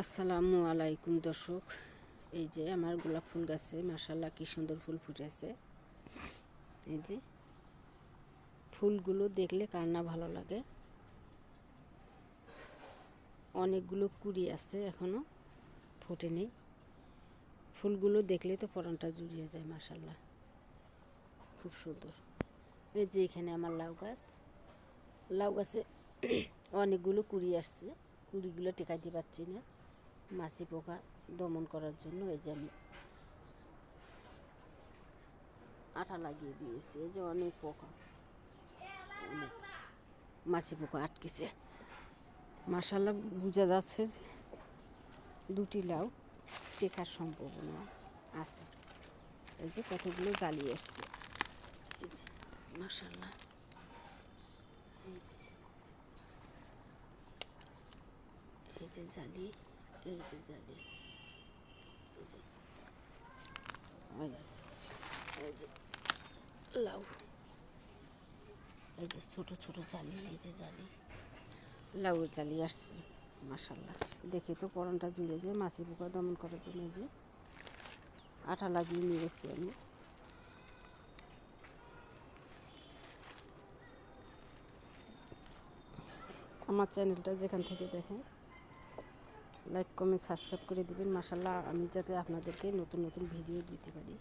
আসসালামু আলাইকুম দর্শক, এই যে আমার গোলাপ ফুল গাছে মাশাআল্লাহ কি সুন্দর ফুল ফুটেছে। এই যে ফুলগুলো দেখলে কার না ভালো লাগে। অনেকগুলো কুড়ি আছে, এখনো ফোটেনি। ফুলগুলো দেখলে তো পরানটা জুড়িয়ে যায়। মাশাআল্লাহ খুব সুন্দর। এই যে এখানে আমার লাউ গাছে অনেকগুলো কুড়ি আসছে। কুড়িগুলো টেকাইতে পারছি না মাছি পোকা দমন করার জন্য। এই যে আমি আঠা লাগিয়ে দিয়েছি। এই যে অনেক পোকা, অনেক মাছি পোকা আটকেছে। মাশাআল্লাহ বোঝা যাচ্ছে যে দুটি লাউ টেকার সম্ভাবনা আছে। এই যে কতগুলো জ্বালিয়ে এসছে। এই যে মাশাআল্লাহ, এই যে জালি, এই যে জালি, এই যে এই যে লাউ, এই যে ছোট ছোট জালি, এই যে জালি, লাউ জালি আসছে। মাশাআল্লাহ দেখে তো পরানটা জুড়ে যায়। মাছি পোকা দমন করার জন্য যে আঠা লাগিয়ে নিয়েছি আমি। আমার চ্যানেলটা যেখান থেকে দেখেন লাইক কমেন্ট সাবস্ক্রাইব করে দিবেন। মাশাআল্লাহ আমি যাতে আপনাদেরকে নতুন নতুন ভিডিও দিতে পারি।